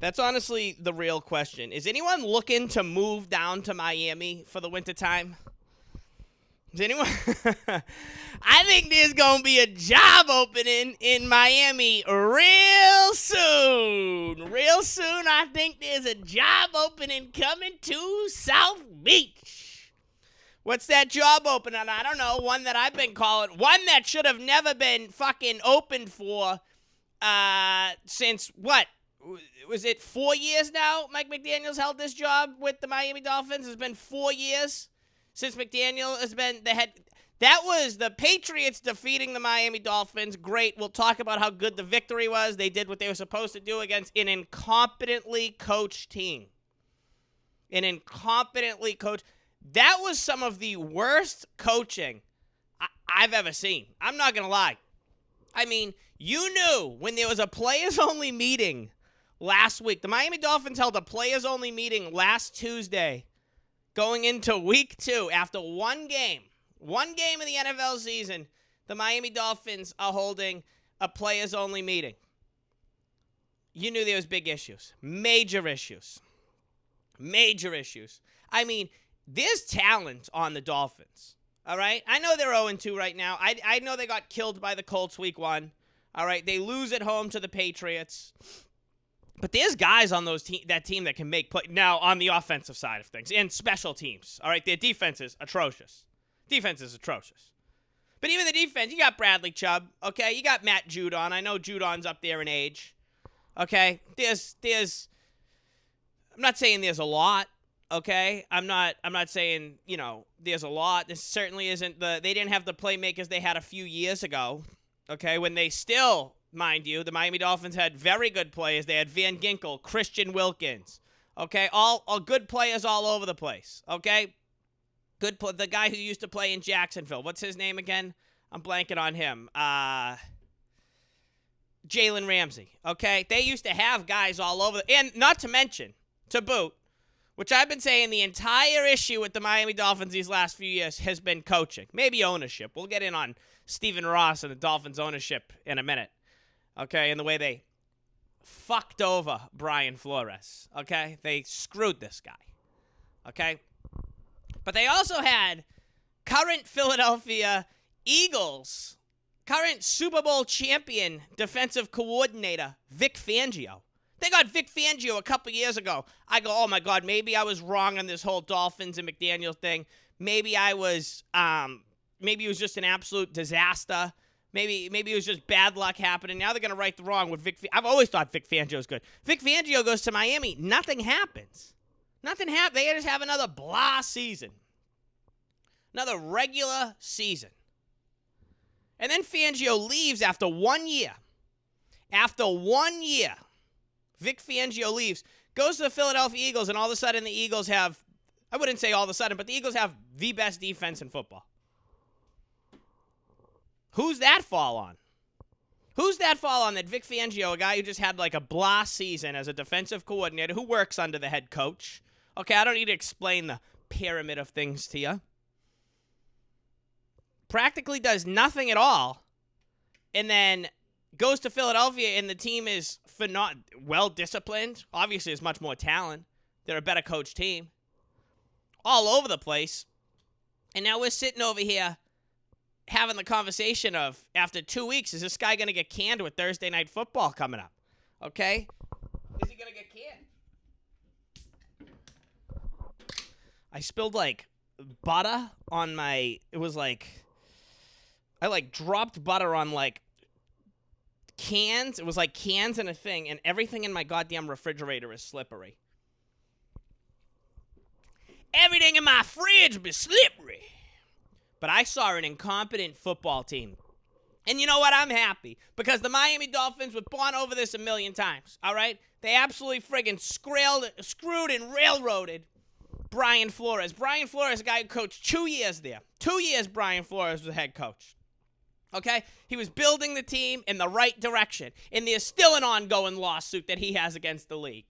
That's honestly the real question. Is anyone looking to move down to Miami for the wintertime? Is anyone? I think there's going to be a job opening in Miami real soon. Real soon, I think there's a job opening coming to South Beach. What's that job opening? I don't know. One that I've been calling. One that should have never been fucking opened for since what? Was it 4 years now Mike McDaniel's held this job with the Miami Dolphins? It's been 4 years since McDaniel has been the head. That was the Patriots defeating the Miami Dolphins. Great. We'll talk about how good the victory was. They did what they were supposed to do against an incompetently coached team. An incompetently coached. That was some of the worst coaching I've ever seen. I'm not going to lie. I mean, you knew when there was a players-only meeting last week. The Miami Dolphins held a players-only meeting last Tuesday going into week 2 after one game of the NFL season. The Miami Dolphins are holding a players-only meeting. You knew there was big issues. Major issues. I mean, there's talent on the Dolphins. All right? I know they're 0-2 right now. I know they got killed by the Colts week 1. All right? They lose at home to the Patriots. But there's guys on that team that can make play. Now, on the offensive side of things, and special teams, all right? Their defense is atrocious. But even the defense, you got Bradley Chubb, okay? You got Matt Judon. I know Judon's up there in age, okay? I'm not saying there's a lot, okay? I'm not saying, there's a lot. This certainly isn't they didn't have the playmakers they had a few years ago, okay? When they still... Mind you, the Miami Dolphins had very good players. They had Van Ginkel, Christian Wilkins, okay? All good players all over the place, okay? The guy who used to play in Jacksonville. What's his name again? I'm blanking on him. Jalen Ramsey, okay? They used to have guys all over. And not to mention, to boot, which I've been saying the entire issue with the Miami Dolphins these last few years has been coaching. Maybe ownership. We'll get in on Stephen Ross and the Dolphins' ownership in a minute. Okay, and the way they fucked over Brian Flores, okay? They screwed this guy, okay? But they also had current Philadelphia Eagles, current Super Bowl champion defensive coordinator, Vic Fangio. They got Vic Fangio a couple years ago. I go, oh, my God, maybe I was wrong on this whole Dolphins and McDaniel thing. Maybe it was just an absolute disaster. Maybe it was just bad luck happening. Now they're going to right the wrong with Vic. I've always thought Vic Fangio is good. Vic Fangio goes to Miami. Nothing happens. They just have another blah season. Another regular season. And then Fangio leaves after 1 year. Vic Fangio leaves, goes to the Philadelphia Eagles, and all of a sudden the Eagles have, I wouldn't say all of a sudden, but the Eagles have the best defense in football. Who's that fall on? That Vic Fangio, a guy who just had like a blah season as a defensive coordinator who works under the head coach. Okay, I don't need to explain the pyramid of things to you. Practically does nothing at all, and then goes to Philadelphia, and the team is well-disciplined. Obviously, there's much more talent. They're a better coach team. All over the place. And now we're sitting over here having the conversation of, after 2 weeks, is this guy going to get canned with Thursday Night Football coming up? Okay? Is he going to get canned? I spilled, butter on my... It was I, dropped butter on, cans. It was like cans and a thing, and everything in my goddamn refrigerator is slippery. Everything in my fridge be slippery. But I saw an incompetent football team. And you know what? I'm happy. Because the Miami Dolphins, we've gone over this a million times, all right? They absolutely friggin' screwed and railroaded Brian Flores. Brian Flores, a guy who coached 2 years there. 2 years Brian Flores was the head coach. Okay? He was building the team in the right direction. And there's still an ongoing lawsuit that he has against the league.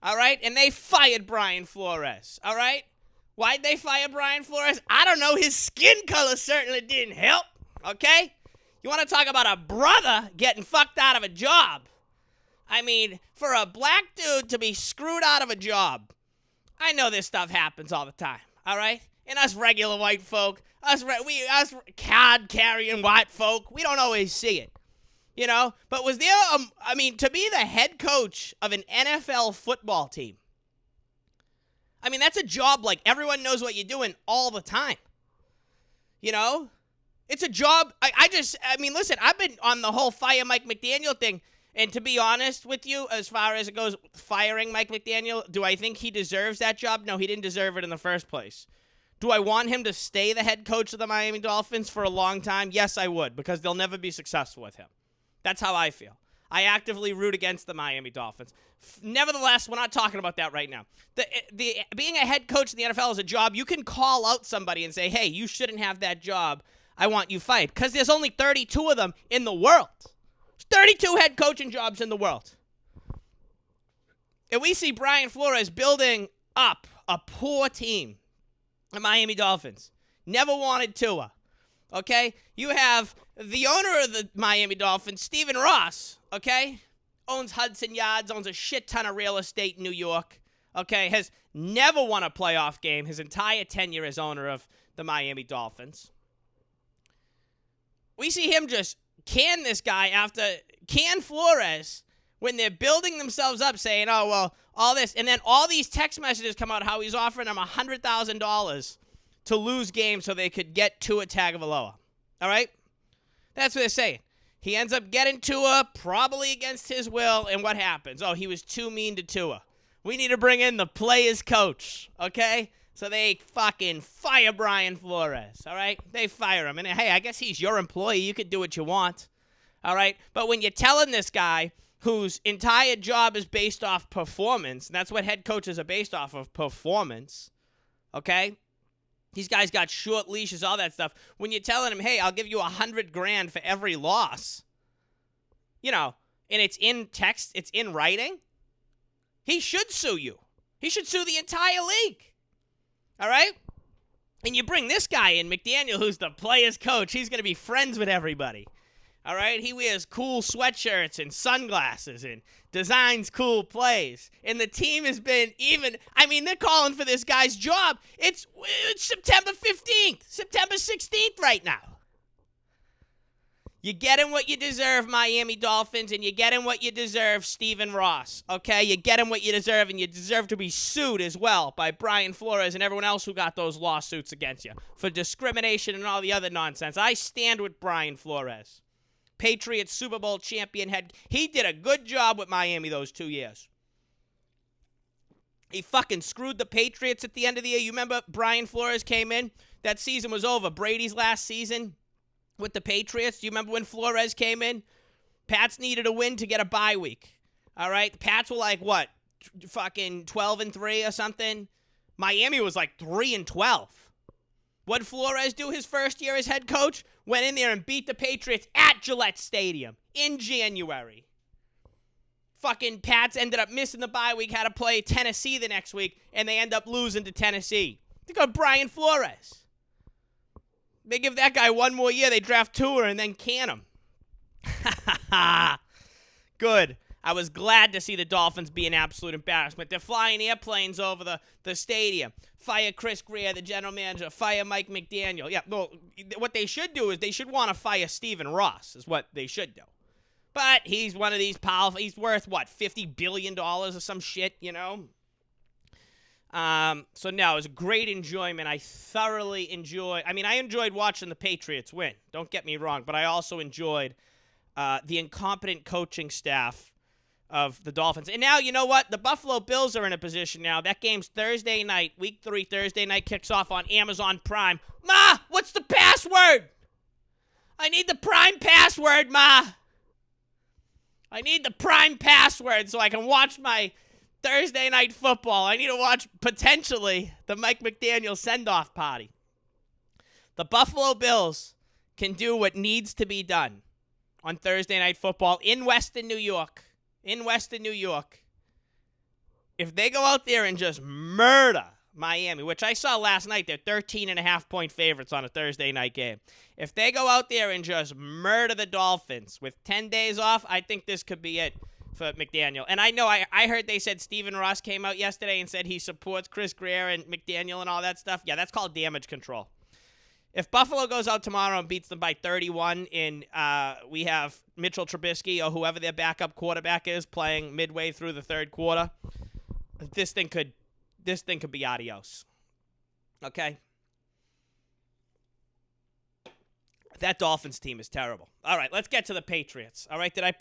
All right? And they fired Brian Flores. All right? Why'd they fire Brian Flores? I don't know. His skin color certainly didn't help. Okay? You want to talk about a brother getting fucked out of a job? I mean, for a black dude to be screwed out of a job, I know this stuff happens all the time, all right? And us regular white folk, us card-carrying white folk, we don't always see it, you know? But was there, to be the head coach of an NFL football team, I mean, that's a job like everyone knows what you're doing all the time, you know? It's a job. Listen, I've been on the whole fire Mike McDaniel thing. And to be honest with you, as far as it goes, firing Mike McDaniel, do I think he deserves that job? No, he didn't deserve it in the first place. Do I want him to stay the head coach of the Miami Dolphins for a long time? Yes, I would, because they'll never be successful with him. That's how I feel. I actively root against the Miami Dolphins. Nevertheless, we're not talking about that right now. The being a head coach in the NFL is a job. You can call out somebody and say, hey, you shouldn't have that job. I want you fired. Because there's only 32 of them in the world. There's 32 head coaching jobs in the world. And we see Brian Flores building up a poor team. The Miami Dolphins. Never wanted Tua. Okay? You have the owner of the Miami Dolphins, Stephen Ross, okay? Owns Hudson Yards, owns a shit ton of real estate in New York, okay? Has never won a playoff game his entire tenure as owner of the Miami Dolphins. We see him just can this guy can Flores when they're building themselves up saying, oh, well, all this. And then all these text messages come out how he's offering them $100,000 to lose games so they could get Tua Tagovailoa. All right? That's what they're saying. He ends up getting Tua, probably against his will, and what happens? Oh, he was too mean to Tua. We need to bring in the player's coach, okay? So they fucking fire Brian Flores, all right? They fire him. And, hey, I guess he's your employee. You can do what you want, all right? But when you're telling this guy whose entire job is based off performance, and that's what head coaches are based off of, performance, okay? These guys got short leashes, all that stuff. When you're telling him, hey, I'll give you $100,000 for every loss, you know, and it's in text, it's in writing, he should sue you. He should sue the entire league. All right? And you bring this guy in, McDaniel, who's the player's coach. He's going to be friends with everybody. All right? He wears cool sweatshirts and sunglasses and designs cool plays. And the team has been they're calling for this guy's job. It's September 15th, September 16th right now. You're getting what you deserve, Miami Dolphins, and you're getting what you deserve, Stephen Ross, okay? You're getting what you deserve, and you deserve to be sued as well by Brian Flores and everyone else who got those lawsuits against you for discrimination and all the other nonsense. I stand with Brian Flores. Patriots Super Bowl champion head. He did a good job with Miami those 2 years. He fucking screwed the Patriots at the end of the year. You remember Brian Flores came in? That season was over. Brady's last season with the Patriots. Do you remember when Flores came in? Pats needed a win to get a bye week. All right? The Pats were like, what? Fucking 12-3 or something? Miami was like 3-12. What did Flores do his first year as head coach? Went in there and beat the Patriots at Gillette Stadium in January. Fucking Pats ended up missing the bye week, had to play Tennessee the next week, and they end up losing to Tennessee. They got Brian Flores. They give that guy one more year, they draft Tua and then can him. Good. I was glad to see the Dolphins be an absolute embarrassment. They're flying airplanes over the stadium. Fire Chris Greer, the general manager. Fire Mike McDaniel. Yeah, well, what they should do is they should want to fire Stephen Ross is what they should do. But he's one of these powerful, he's worth, what, $50 billion or some shit, you know? So no, it was a great enjoyment. I thoroughly enjoyed, I enjoyed watching the Patriots win. Don't get me wrong, but I also enjoyed the incompetent coaching staff of the Dolphins. And now, you know what? The Buffalo Bills are in a position now. That game's Thursday night. Week 3, Thursday night, kicks off on Amazon Prime. Ma, what's the password? I need the Prime password, Ma. I need the Prime password so I can watch my Thursday night football. I need to watch, potentially, the Mike McDaniel send-off party. The Buffalo Bills can do what needs to be done on Thursday night football in Western New York. If they go out there and just murder Miami, which I saw last night, they're 13.5-point favorites on a Thursday night game. If they go out there and just murder the Dolphins with 10 days off, I think this could be it for McDaniel. And I know I heard they said Stephen Ross came out yesterday and said he supports Chris Greer and McDaniel and all that stuff. Yeah, that's called damage control. If Buffalo goes out tomorrow and beats them by 31 and we have Mitchell Trubisky or whoever their backup quarterback is playing midway through the third quarter, this thing could be adios. Okay? That Dolphins team is terrible. All right, let's get to the Patriots. All right, did I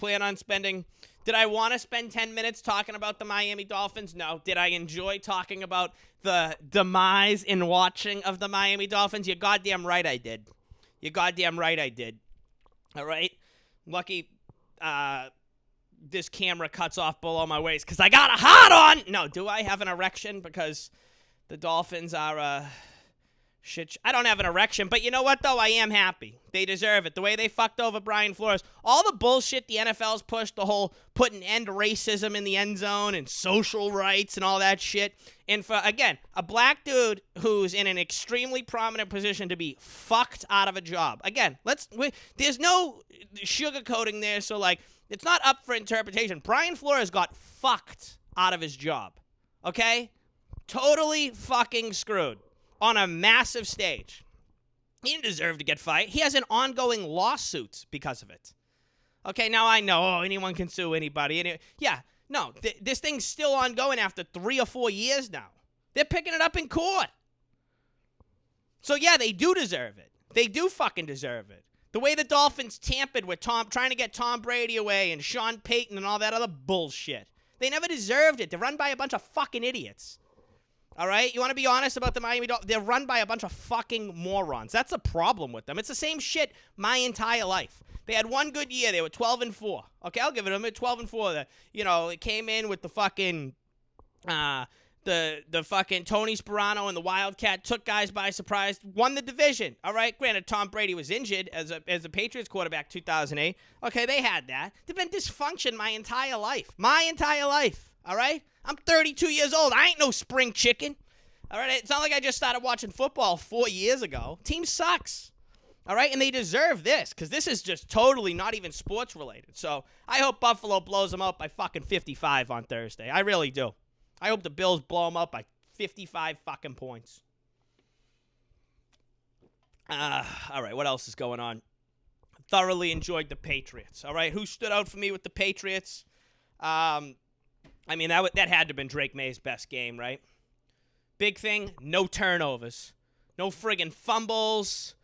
want to spend 10 minutes talking about the Miami Dolphins? No. Did I enjoy talking about the demise in watching of the Miami Dolphins? You're goddamn right I did. All right? Lucky this camera cuts off below my waist because I got a hot on. No, do I have an erection because the Dolphins are shit? I don't have an erection, but you know what, though? I am happy. They deserve it. The way they fucked over Brian Flores. All the bullshit the NFL's pushed, the whole putting end racism in the end zone and social rights and all that shit. And for, again, a black dude who's in an extremely prominent position to be fucked out of a job. Again, there's no sugarcoating there, so, like, it's not up for interpretation. Brian Flores got fucked out of his job. Okay? Totally fucking screwed. On a massive stage. He didn't deserve to get fired. He has an ongoing lawsuit because of it. Okay, now I know, anyone can sue anybody. This thing's still ongoing after 3 or 4 years now. They're picking it up in court. So, yeah, they do deserve it. They do fucking deserve it. The way the Dolphins tampered with trying to get Tom Brady away and Sean Payton and all that other bullshit. They never deserved it. They're run by a bunch of fucking idiots. All right? You want to be honest about the Miami Dolphins? They're run by a bunch of fucking morons. That's the problem with them. It's the same shit my entire life. They had one good year. They were 12-4. Okay, I'll give it to them. 12-4. It came in with the fucking the fucking Tony Sperano and the Wildcat, took guys by surprise, won the division. All right? Granted, Tom Brady was injured as a Patriots quarterback 2008. Okay, they had that. They've been dysfunction my entire life. All right? I'm 32 years old. I ain't no spring chicken. All right? It's not like I just started watching football 4 years ago. Team sucks. All right? And they deserve this because this is just totally not even sports related. So I hope Buffalo blows them out by fucking 55 on Thursday. I really do. I hope the Bills blow them up by 55 fucking points. All right, what else is going on? Thoroughly enjoyed the Patriots. All right, who stood out for me with the Patriots? That had to have been Drake May's best game, right? Big thing, no turnovers. No friggin' fumbles.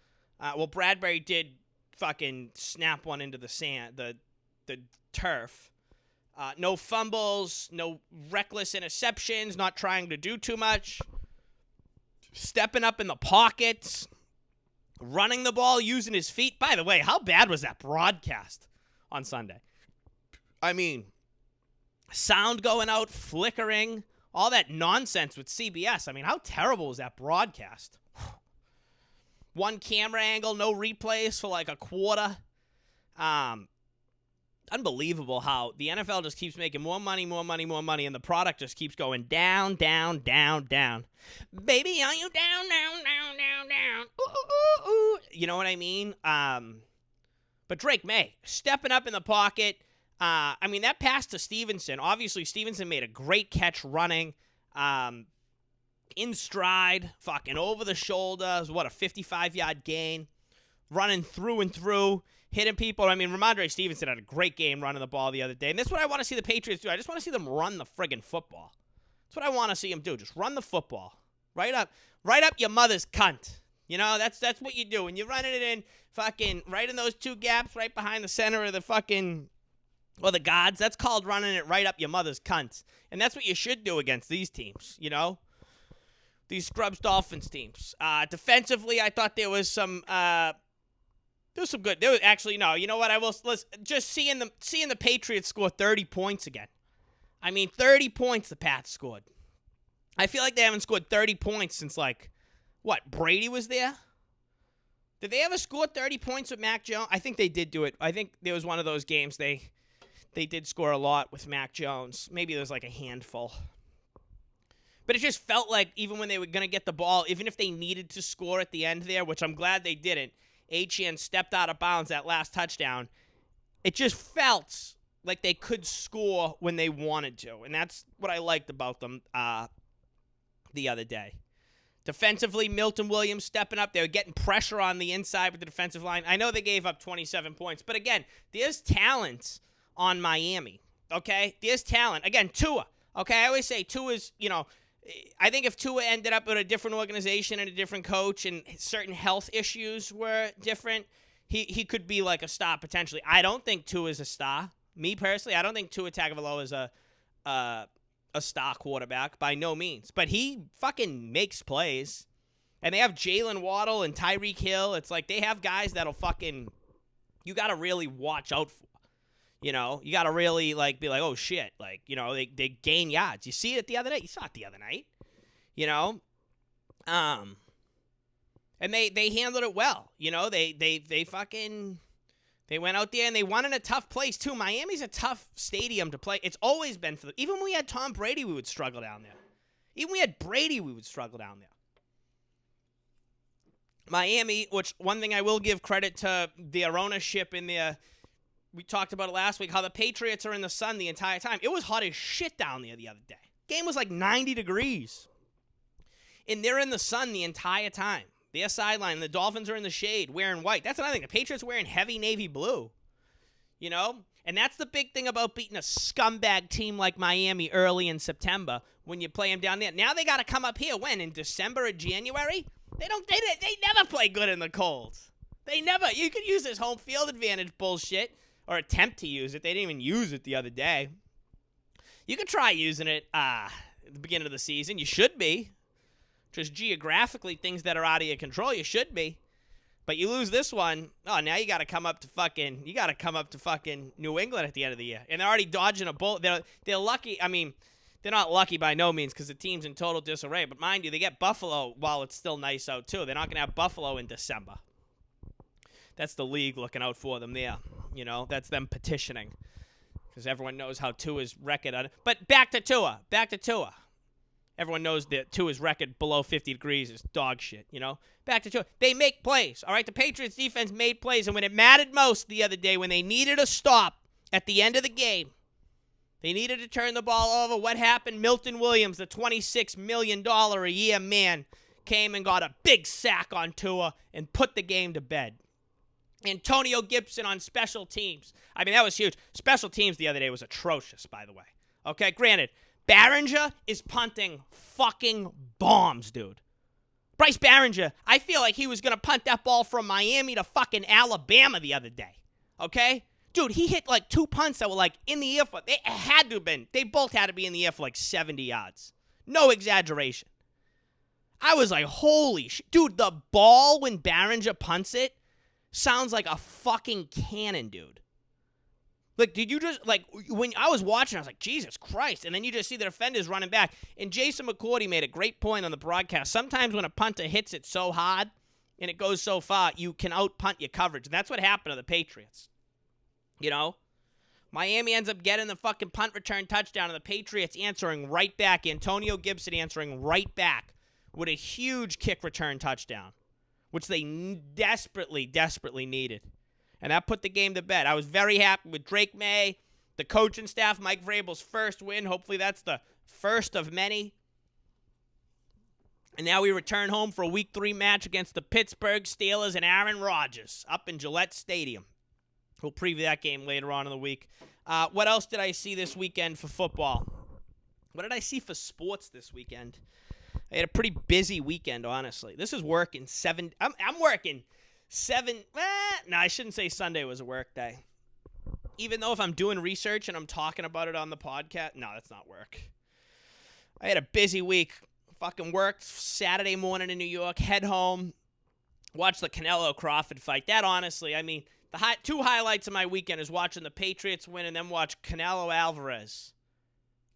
Bradbury did fucking snap one into the sand, the turf. No fumbles, no reckless interceptions, not trying to do too much. Stepping up in the pockets. Running the ball, using his feet. By the way, how bad was that broadcast on Sunday? I mean, sound going out, flickering, all that nonsense with CBS. I mean, how terrible was that broadcast? One camera angle, no replays for like a quarter. Unbelievable how the NFL just keeps making more money, and the product just keeps going down, down, down, down. Baby, are you down, down, down, down, down? Ooh, ooh, ooh, ooh. You know what I mean? But Drake May, stepping up in the pocket. That pass to Stevenson. Obviously, Stevenson made a great catch running. In stride, fucking over the shoulder. It was, a 55-yard gain. Running through and through. Hitting people. Ramondre Stevenson had a great game running the ball the other day. And that's what I want to see the Patriots do. I just want to see them run the friggin' football. That's what I want to see them do. Just run the football. Right up your mother's cunt. You know, that's what you do. And you're running it in fucking right in those two gaps right behind the center of the fucking, the guards. That's called running it right up your mother's cunt. And that's what you should do against these teams, you know? These Scrubs Dolphins teams. Defensively, I thought there was some... There was some good. There was actually no. You know what? Let's just seeing the Patriots score 30 points again. 30 points the Pats scored. I feel like they haven't scored 30 points since Brady was there. Did they ever score 30 points with Mac Jones? I think they did do it. I think there was one of those games they did score a lot with Mac Jones. Maybe there was a handful. But it just felt like even when they were going to get the ball, even if they needed to score at the end there, which I'm glad they didn't, Etienne stepped out of bounds that last touchdown. It just felt like they could score when they wanted to. And that's what I liked about them the other day. Defensively, Milton Williams stepping up. They were getting pressure on the inside with the defensive line. I know they gave up 27 points. But again, there's talent on Miami. Okay? There's talent. Again, Tua. Okay? I always say Tua's, I think if Tua ended up with a different organization and a different coach and certain health issues were different, he could be like a star potentially. I don't think Tua's a star. Me personally, I don't think Tua Tagovailoa is a star quarterback by no means. But he fucking makes plays. And they have Jalen Waddle and Tyreek Hill. It's like they have guys that'll fucking, you got to really watch out for. You got to really, be like, oh, shit. They gain yards. You see it the other night? You saw it the other night. And they handled it well. They fucking, they went out there and they won in a tough place, too. Miami's a tough stadium to play. It's always been for them. Even when we had Tom Brady, we would struggle down there. Even when we had Brady, we would struggle down there. Miami, which one thing I will give credit to their ownership in their, we talked about it last week, how the Patriots are in the sun the entire time. It was hot as shit down there the other day. Game was like 90 degrees. And they're in the sun the entire time. Their sideline, the Dolphins are in the shade wearing white. That's another thing. The Patriots are wearing heavy navy blue. And that's the big thing about beating a scumbag team like Miami early in September when you play them down there. Now they got to come up here when? In December or January? They never play good in the cold. They never. You could use this home field advantage bullshit. Or attempt to use it. They didn't even use it the other day. You could try using it at the beginning of the season. You should be. Just geographically, things that are out of your control, you should be. But you lose this one, now you got to come up to fucking New England at the end of the year. And they're already dodging a bullet. They're lucky. I mean, they're not lucky by no means because the team's in total disarray. But mind you, they get Buffalo while it's still nice out, too. They're not going to have Buffalo in December. That's the league looking out for them there. That's them petitioning because everyone knows how Tua's record on it. But back to Tua. Everyone knows that Tua's record below 50 degrees is dog shit, Back to Tua. They make plays, all right? The Patriots defense made plays, and when it mattered most the other day, when they needed a stop at the end of the game, they needed to turn the ball over. What happened? Milton Williams, the $26 million a year man, came and got a big sack on Tua and put the game to bed. Antonio Gibson on special teams. I mean, that was huge. Special teams the other day was atrocious, by the way. Okay, granted, Barringer is punting fucking bombs, dude. Bryce Barringer, I feel like he was going to punt that ball from Miami to fucking Alabama the other day. Okay? Dude, he hit like two punts that were in the air for, they both had to be in the air for 70 yards. No exaggeration. I was like, holy shit. Dude, the ball when Barringer punts it sounds like a fucking cannon, dude. Did you just, when I was watching, I was like, Jesus Christ. And then you just see the defenders running back. And Jason McCourty made a great point on the broadcast. Sometimes when a punter hits it so hard and it goes so far, you can out-punt your coverage. And that's what happened to the Patriots. Miami ends up getting the fucking punt return touchdown, and the Patriots answering right back. Antonio Gibson answering right back with a huge kick return touchdown, which they desperately, desperately needed. And that put the game to bed. I was very happy with Drake May, the coaching staff, Mike Vrabel's first win. Hopefully that's the first of many. And now we return home for a Week 3 match against the Pittsburgh Steelers and Aaron Rodgers up in Gillette Stadium. We'll preview that game later on in the week. What else did I see this weekend for football? What did I see for sports this weekend? I had a pretty busy weekend, honestly. This is working 7. I'm working 7. No, I shouldn't say Sunday was a work day. Even though if I'm doing research and I'm talking about it on the podcast, no, that's not work. I had a busy week. Fucking worked Saturday morning in New York, head home, watched the Canelo Crawford fight. That honestly, I mean, two highlights of my weekend is watching the Patriots win and then watch Canelo Alvarez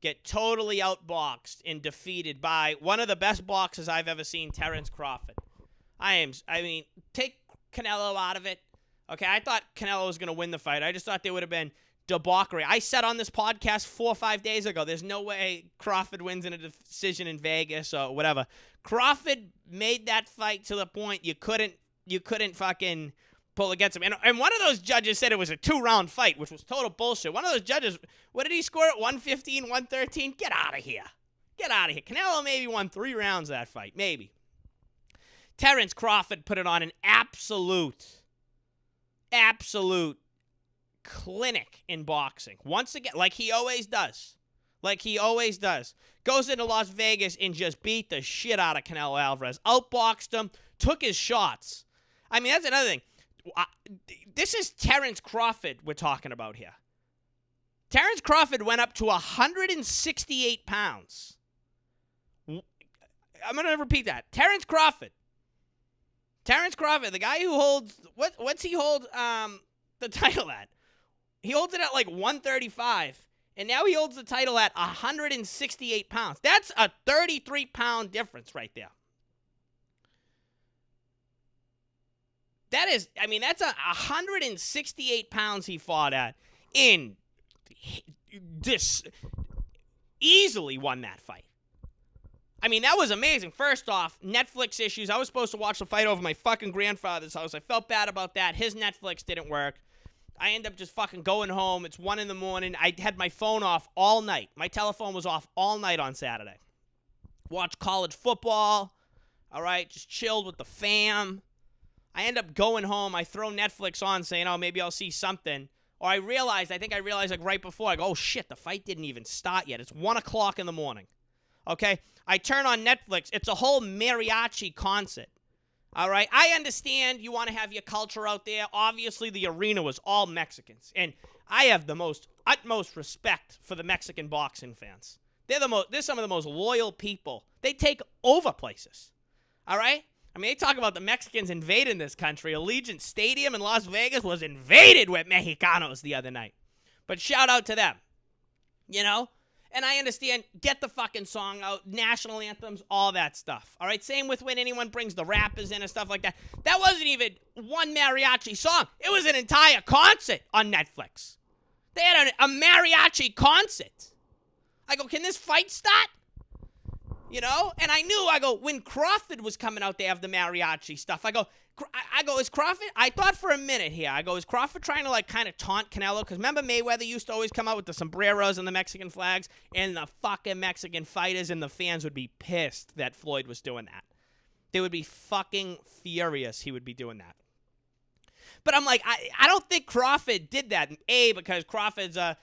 get totally outboxed and defeated by one of the best boxers I've ever seen, Terrence Crawford. Take Canelo out of it. Okay, I thought Canelo was going to win the fight. I just thought there would have been debauchery. I said on this podcast 4 or 5 days ago, there's no way Crawford wins in a decision in Vegas or whatever. Crawford made that fight to the point you couldn't fucking pull against him. And one of those judges said it was a 2-round fight, which was total bullshit. One of those judges, what did he score at 115, 113? Get out of here. Get out of here. Canelo maybe won 3 rounds of that fight. Maybe. Terence Crawford put it on an absolute clinic in boxing. Once again, like he always does. Goes into Las Vegas and just beat the shit out of Canelo Alvarez. Outboxed him, took his shots. I mean, that's another thing. This is Terence Crawford we're talking about here. Terence Crawford went up to 168 pounds. I'm going to repeat that. Terence Crawford, the guy who holds, what's he hold the title at? He holds it at like 135, and now he holds the title at 168 pounds. That's a 33-pound difference right there. That is, I mean, that's 168 pounds he fought at in this, easily won that fight. I mean, that was amazing. First off, Netflix issues. I was supposed to watch the fight over my fucking grandfather's house. I felt bad about that. His Netflix didn't work. I end up just fucking going home. It's 1 a.m. I had my phone off all night. My telephone was off all night on Saturday. Watched college football. All right, just chilled with the fam. I end up going home. I throw Netflix on saying, oh, maybe I'll see something. Or I think I realized like right before. I go, oh, shit, the fight didn't even start yet. It's 1 o'clock in the morning. Okay? I turn on Netflix. It's a whole mariachi concert. All right? I understand you want to have your culture out there. Obviously, the arena was all Mexicans. And I have the utmost respect for the Mexican boxing fans. They're some of the most loyal people. They take over places. All right? I mean, they talk about the Mexicans invading this country. Allegiant Stadium in Las Vegas was invaded with Mexicanos the other night. But shout out to them. You know? And I understand, get the fucking song out, national anthems, all that stuff. All right? Same with when anyone brings the rappers in and stuff like that. That wasn't even one mariachi song. It was an entire concert on Netflix. They had a mariachi concert. I go, can this fight start? You know? And I go, when Crawford was coming out, they have the mariachi stuff. I go, is Crawford? I thought for a minute here. I go, is Crawford trying to like kind of taunt Canelo? Because remember Mayweather used to always come out with the sombreros and the Mexican flags, and the fucking Mexican fighters and the fans would be pissed that Floyd was doing that. They would be fucking furious he would be doing that. But I'm like, I don't think Crawford did that. A, because Crawford's a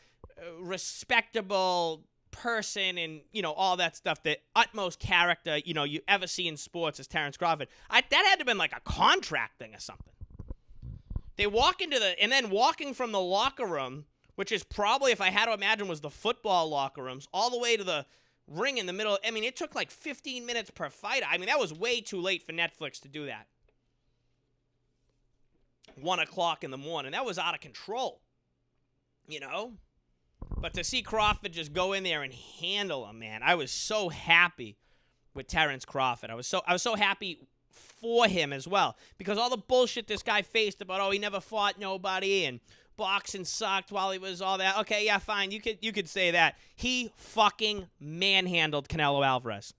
respectable person and, you know, all that stuff, the utmost character, you know, you ever see in sports is Terence Crawford. That had to have been like a contract thing or something. They walk into and then walking from the locker room, which is probably, if I had to imagine, was the football locker rooms, all the way to the ring in the middle. I mean, it took like 15 minutes per fight. I mean, that was way too late for Netflix to do that. 1 o'clock in the morning. That was out of control, you know? But to see Crawford just go in there and handle him, man, I was so happy with Terence Crawford. I was so happy for him as well, because all the bullshit this guy faced about, oh, he never fought nobody and boxing sucked while he was all that. Okay, yeah, fine. You could say that. He fucking manhandled Canelo Alvarez.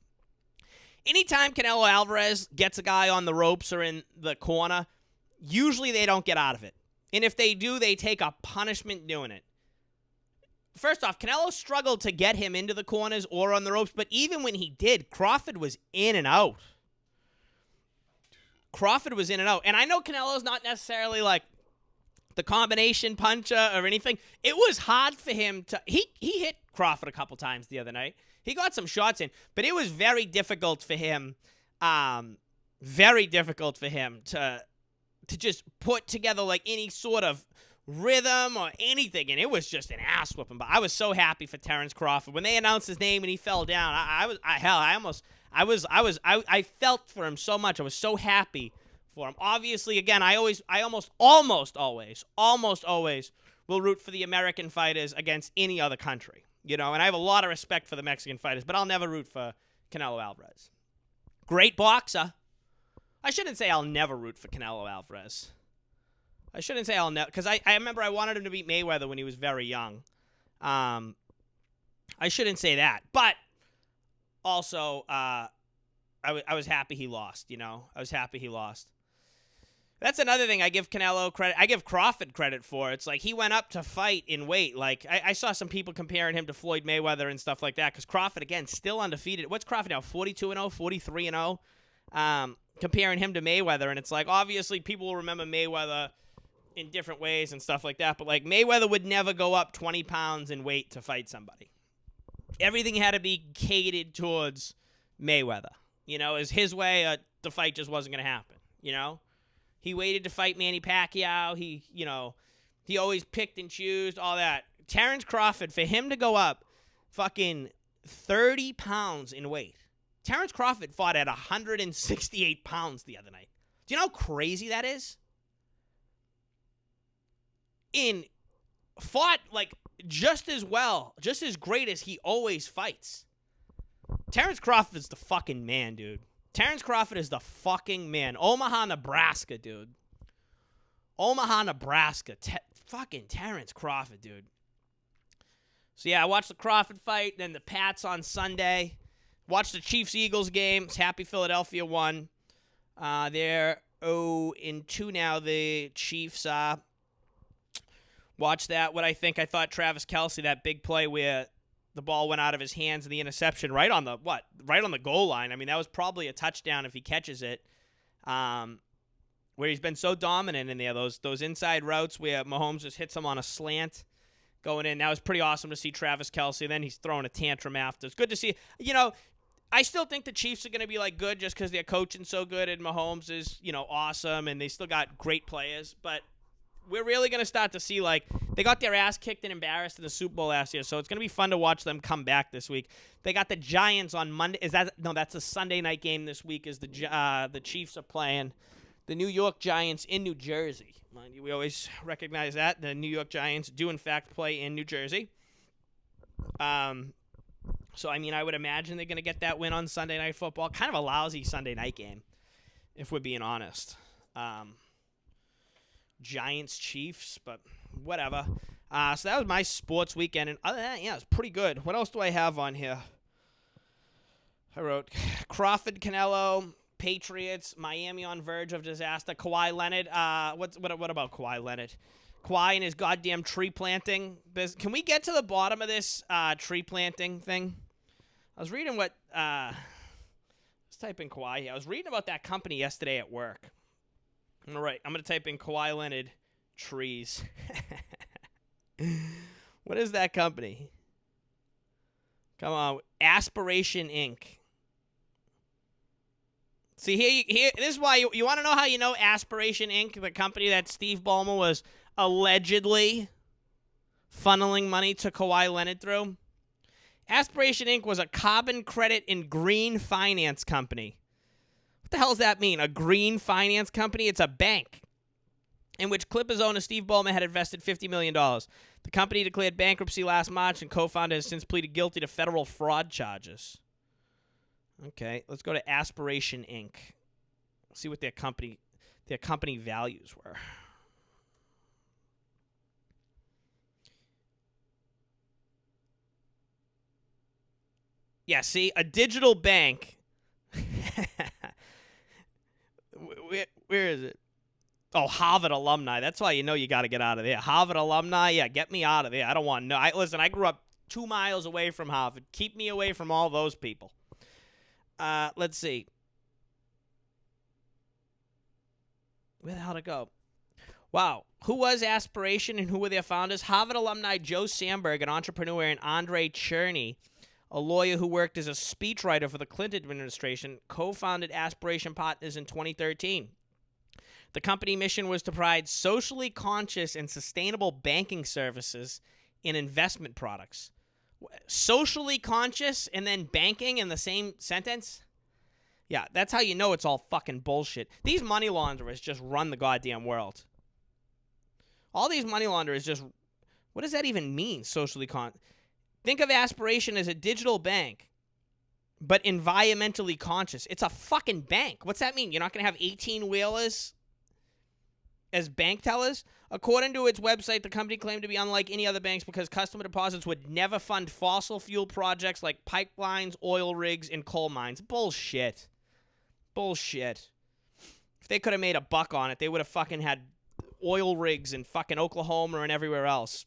Anytime Canelo Alvarez gets a guy on the ropes or in the corner, usually they don't get out of it. And if they do, they take a punishment doing it. First off, Canelo struggled to get him into the corners or on the ropes, but even when he did, Crawford was in and out. And I know Canelo's not necessarily like the combination puncher or anything. It was hard for him to... He hit Crawford a couple times the other night. He got some shots in, but it was very difficult for him to just put together like any sort of rhythm or anything, and it was just an ass whooping. But I was so happy for Terence Crawford when they announced his name and he fell down. I felt for him so much. I was so happy for him. Obviously, again, I almost always will root for the American fighters against any other country, you know. And I have a lot of respect for the Mexican fighters, but I'll never root for Canelo Alvarez. Great boxer. I shouldn't say I'll never root for Canelo Alvarez. I shouldn't say I'll never, because I remember I wanted him to beat Mayweather when he was very young. I shouldn't say that, but also I was happy he lost. You know, I was happy he lost. That's another thing I give Canelo credit. I give Crawford credit for. It's like he went up to fight in weight. Like I saw some people comparing him to Floyd Mayweather and stuff like that because Crawford, again, still undefeated. What's Crawford now, 42-0, 43-0? Comparing him to Mayweather, and it's like, obviously people will remember Mayweather in different ways and stuff like that, but like Mayweather would never go up 20 pounds in weight to fight somebody. Everything had to be catered towards Mayweather. You know, is his way, the fight just wasn't going to happen, you know? He waited to fight Manny Pacquiao. He always picked and chose, all that. Terrence Crawford, for him to go up fucking 30 pounds in weight. Terrence Crawford fought at 168 pounds the other night. Do you know how crazy that is? Fought like just as well, just as great as he always fights. Terrence Crawford's the fucking man, dude. Terrence Crawford is the fucking man. Omaha, Nebraska, dude. Omaha, Nebraska. Fucking Terrence Crawford, dude. So, yeah, I watched the Crawford fight, then the Pats on Sunday. Watched the Chiefs-Eagles game. Happy Philadelphia won. They're 0-2 now, the Chiefs. Watch that. I thought Travis Kelce, that big play where the ball went out of his hands and the interception right on the goal line. I mean, that was probably a touchdown if he catches it. Where he's been so dominant in there, those inside routes where Mahomes just hits him on a slant going in. That was pretty awesome to see Travis Kelce. Then he's throwing a tantrum after. It's good to see. You know, I still think the Chiefs are going to be like good just because their coaching so good and Mahomes is, awesome and they still got great players. But we're really going to start to see, like, they got their ass kicked and embarrassed in the Super Bowl last year, so it's going to be fun to watch them come back this week. They got the Giants on Monday. That's a Sunday night game this week as the Chiefs are playing the New York Giants in New Jersey. Mind you, we always recognize that. The New York Giants do, in fact, play in New Jersey. So, I mean, I would imagine they're going to get that win on Sunday Night Football. Kind of a lousy Sunday night game, if we're being honest. Giants-Chiefs, but whatever. So that was my sports weekend, and other than that, yeah, it's pretty good. What else do I have on here? I wrote Crawford Canelo, Patriots, Miami on verge of disaster, Kawhi Leonard. What about Kawhi Leonard? Kawhi and his goddamn tree planting. Can we get to the bottom of this tree planting thing? I was reading let's type in Kawhi here. I was reading about that company yesterday at work. All right, I'm going to type in Kawhi Leonard trees. What is that company? Come on. Aspiration Inc. See, here. This is why you want to know how you know Aspiration Inc., the company that Steve Ballmer was allegedly funneling money to Kawhi Leonard through? Aspiration Inc. was a carbon credit and green finance company. What the hell does that mean? A green finance company? It's a bank in which Clippers owner Steve Ballmer had invested $50 million. The company declared bankruptcy last March, and co-founder has since pleaded guilty to federal fraud charges. Okay, let's go to Aspiration Inc. See what their company values were. Yeah, see, a digital bank. Where is it? Oh, Harvard alumni. That's why you know you got to get out of there. Harvard alumni, yeah, get me out of there. I don't want no. Listen, I grew up 2 miles away from Harvard. Keep me away from all those people. Let's see. Where the hell to go? Wow. Who was Aspiration and who were their founders? Harvard alumni Joe Sandberg, an entrepreneur, and Andre Cherney, a lawyer who worked as a speechwriter for the Clinton administration, co-founded Aspiration Partners in 2013. The company mission was to provide socially conscious and sustainable banking services and investment products. Socially conscious and then banking in the same sentence? Yeah, that's how you know it's all fucking bullshit. These money launderers just run the goddamn world. All these money launderers just... What does that even mean, socially conscious? Think of Aspiration as a digital bank, but environmentally conscious. It's a fucking bank. What's that mean? You're not going to have 18-wheelers as bank tellers? According to its website, the company claimed to be unlike any other banks because customer deposits would never fund fossil fuel projects like pipelines, oil rigs, and coal mines. Bullshit. Bullshit. If they could have made a buck on it, they would have fucking had oil rigs in fucking Oklahoma and everywhere else.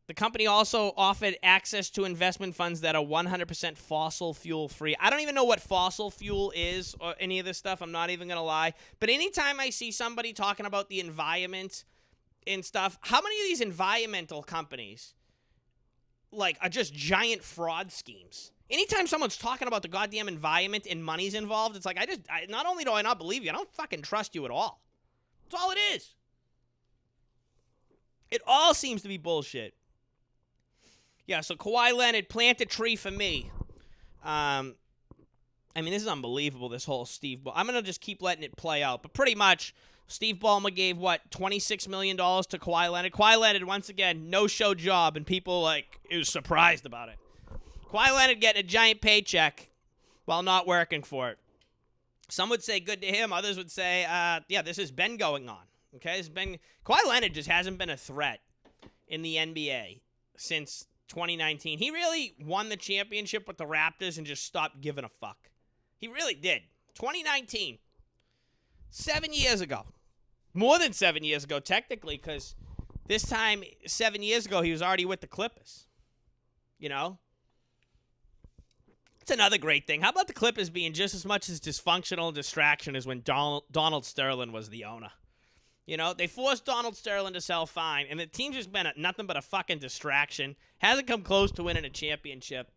The company also offered access to investment funds that are 100% fossil fuel free. I don't even know what fossil fuel is or any of this stuff. I'm not even going to lie. But anytime I see somebody talking about the environment and stuff, how many of these environmental companies are just giant fraud schemes? Anytime someone's talking about the goddamn environment and money's involved, it's like, not only do I not believe you, I don't fucking trust you at all. That's all it is. It all seems to be bullshit. Yeah, so Kawhi Leonard, plant a tree for me. This is unbelievable, this whole Steve Ballmer. I'm going to just keep letting it play out. But pretty much, Steve Ballmer gave, $26 million to Kawhi Leonard. Kawhi Leonard, once again, no-show job, and people, it was surprised about it. Kawhi Leonard getting a giant paycheck while not working for it. Some would say good to him. Others would say, this has been going on. Okay, Kawhi Leonard just hasn't been a threat in the NBA since 2019. He really won the championship with the Raptors and just stopped giving a fuck. He really did. 2019. 7 years ago. More than 7 years ago, technically, because this time, 7 years ago, he was already with the Clippers. It's another great thing. How about the Clippers being just as much as dysfunctional and distraction as when Donald Sterling was the owner? They forced Donald Sterling to sell fine, and the team's just been nothing but a fucking distraction. Hasn't come close to winning a championship.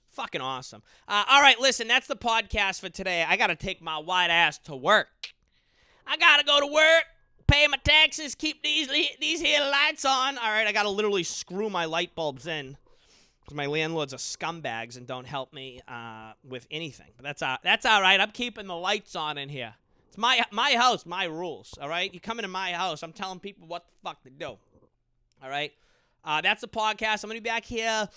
Fucking awesome. All right, listen, that's the podcast for today. I got to take my white ass to work. I got to go to work, pay my taxes, keep these here lights on. All right, I got to literally screw my light bulbs in because my landlords are scumbags and don't help me with anything. But that's all right. I'm keeping the lights on in here. It's my house, my rules, all right? You come into my house, I'm telling people what the fuck to do, all right? That's the podcast. I'm going to be back here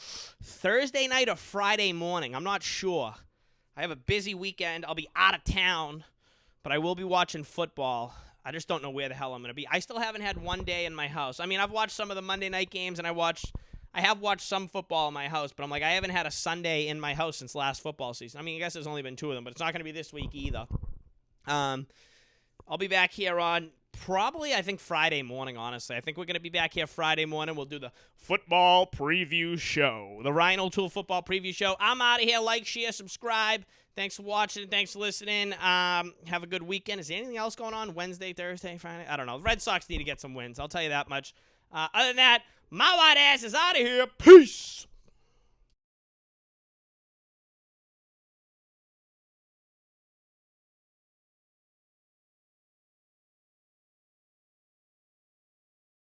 Thursday night or Friday morning. I'm not sure. I have a busy weekend. I'll be out of town, but I will be watching football. I just don't know where the hell I'm going to be. I still haven't had one day in my house. I've watched some of the Monday night games, and I have watched some football in my house, but I haven't had a Sunday in my house since last football season. I guess there's only been 2 of them, but it's not going to be this week either. I'll be back here on probably, I think, Friday morning, honestly. I think we're going to be back here Friday morning. We'll do the football preview show, the Ryan O'Toole football preview show. I'm out of here. Like, share, subscribe. Thanks for watching. Thanks for listening. Have a good weekend. Is there anything else going on Wednesday, Thursday, Friday? I don't know. The Red Sox need to get some wins. I'll tell you that much. Other than that, my white ass is out of here. Peace.